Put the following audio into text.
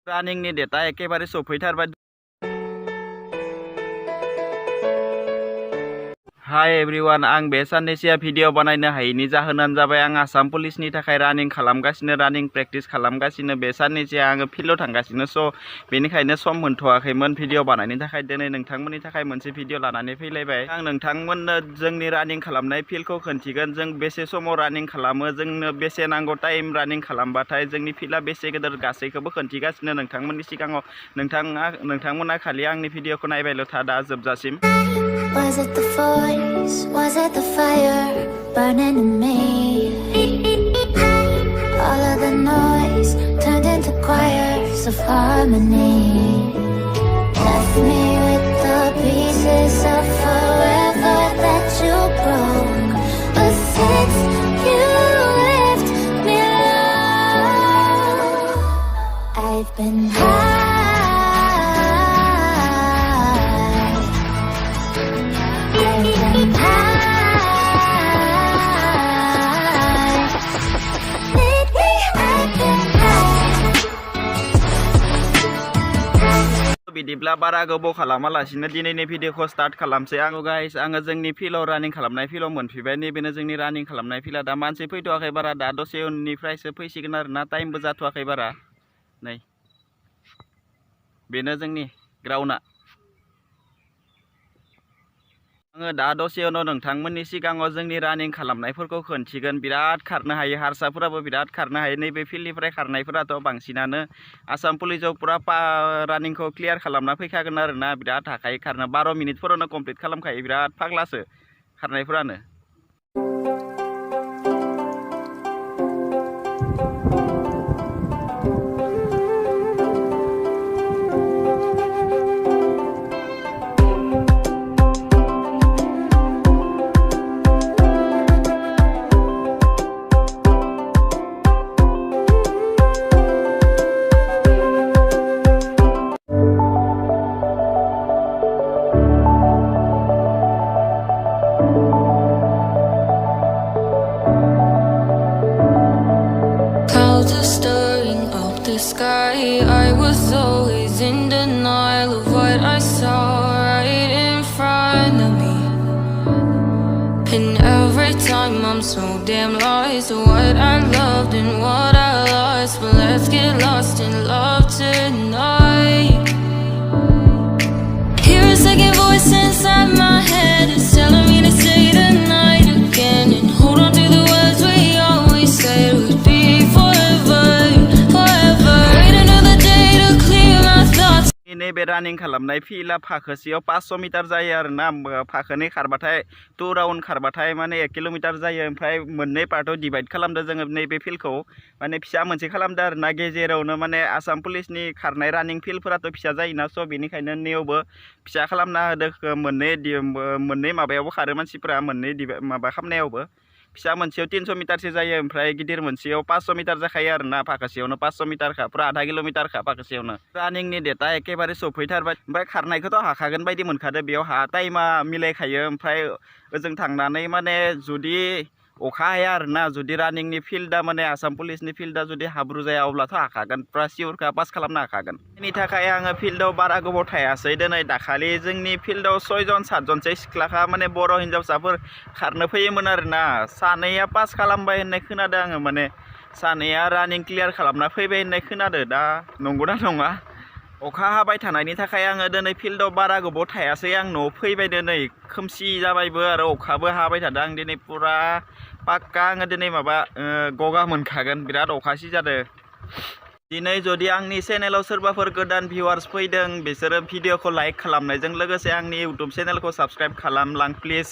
रानिंनि data एकेबारे सफैथारबाय। Hi everyone, आं बे साननैसोआ भिडिअ बानायनो हायैनि जाहोनानो जाबाय आं आसाम पुलिसनि थाखाय रानिं खालामगासिनो, रानिं प्रेक्टिस खालामगासिनो। बे साननैसोआ आङो फिल्डआव थांगासिनो, स' बेनिखायनो सम मोनथ'वाखैमोन भिडिअ बानायनो थाखाय। दिनै नोंथांमोननि थाखाय मोनसे भिडिअ लानानै फैलायबाय। आं नोंथांमोननो जोंनि रानिं खालामनाय फिल्डखौ खोन्थिगोन। जों बेसे समाव रानिं खालामो, जोंनो बेसे नांगौ टाइम रानिं खालामबाथाय, जोंनि फिल्डआ बेसे गिदिर, गासैखौबो खोन्थिगासिनो नोंथांमोननि सिगाङाव। नोंथांमोना खालि आंनि भिडिअखौ नायबायल' था दा जोबजासिम। Was it the voice? Was it the fire burning in me? All of the noise turned into choirs of harmony. Left me with the pieces of forever that you broke. But since you left me alone, I've been high. बिदिब्ला बारा गोबाव खालामालासिनो दिनैनि भिडिअखौ start खालामसै। Guys, आङो जोंनि फिल्डआव रानिं खालामनाय फिल्डआव मोनफैबाय। नैबेनो जोंनि रानिं खालामनाय फिल्डआ। दा मानसि फैथ'वाखै बारा, दा दसे उननिफ्रायसो फैसिगोन आरोना, टाइमबो जाथ'वाखै बारा। नै बेनो जोंनि ग्राउन्डआ। आङो दा दसे उनाव नोंथांमोननि सिगाङाव जोंनि रानिं खालामनायफोरखौ खोन्थिगोन। बिराद खारनो हायो, हारसाफोराबो बिराद खारनो हायो। नैबे फिल्डनिफ्राय खारनायफोराथ' बांसिनानो आसाम पुलिसाव पुरा रानिंखौ क्लियार खालामना फैखागोन आरोना। बिराद हाखायो खारनो, 12 मिनिटफोरावनो कमप्लिट खालामखायो। बिराद फाग्लासो खारनायफोरानो। Sky, I was always in denial of what I saw right in front of me. And every time I'm so damn lost to what I loved and what I lost. But let's get lost in love tonight. Hear a second voice inside my head, it's telling me to say the night again and hold on to the words we always said would be forever. नैबे रानिं खालामनाय फिल्डआ फाखोसेयाव 500 metre जायो आरोना। फाखोनै खारबाथाय 2 round खारबाथाय माने 1 kilometre जायो। ओमफ्राय मोननै पार्टआव divide खालामदो जोङो नैबे फिल्डखौ, माने फिसा मोनसे खालामदो आरोना। गेजेरावनो माने आसाम पुलिसनि खारनाय रानिं फिल्डफोराथ' फिसा जायोना, स' बेनिखायनो नैयावबो फिसा खालामना होदो। मोननै माबायावबो खारो मानसिफोरा, मोननै माबा खालामनायावबो। फिसा मोनसेयाव 300 मिटारसो जायो, ओमफ्राय गिदिर मोनसेयाव 500 मिटार जाखायो आरोना। फाखोसेयावनो 500 मिटारखा, पुरा आधा किल'मिटारखा फाखोसेयावनो। रानिंनि डेटा एकेबारे सफैथारबाय। ओमफ्राय खारनायखौथ' हाखागोन बायदि मोनखादो, बेयाव टाइमा मिलायखायो। ओमफ्राय ओजों थांनानै माने जुदि अखा हाया आरोना, जुदि रानिंनि फिल्डआ माने आसाम पुलिसनि फिल्डआ जुदि हाब्रु जाया, अब्लाथ' हाखागोन, पुरा सिउरखा पास खालामनो हाखागोन। बेनि थाखाय आङो फिल्डआव बारा गोबाव थायासै। दिनै दाखालि जोंनि फिल्डआव 6 जन 7 जनसो सिख्लाखा माने बर' हिन्जावसाफोर खारनो फैयोमोन आरोना। सानैया पास खालामबाय होननाय खोनादों आङो, माने सानैया रानिं क्लियार खालामना फैबाय होननाय खोनादों। दा नंगौना नङा? अखा हाबाय थानायनि थाखाय आङो दिनै फिल्डआव बारा गोबाव थायासै। आं न'आव फैबाय, दिनै खोमसि जाबायबो आरो अखाबो हाबाय थादों। आं दिनै पुरा पाक्का आङो दिनै माबा गगा मोनखागोन, बिराद अखा सिजादों दिनै। जुदि आंनि चेनेलाव सोरबाफोर गोदान भिउवार्स फैदों, बिसोरो भिडिअखौ लाइक खालामनायजों लोगोसे आंनि इउटुब चेनेलखौ साबस्क्राइब खालामलां प्लिज।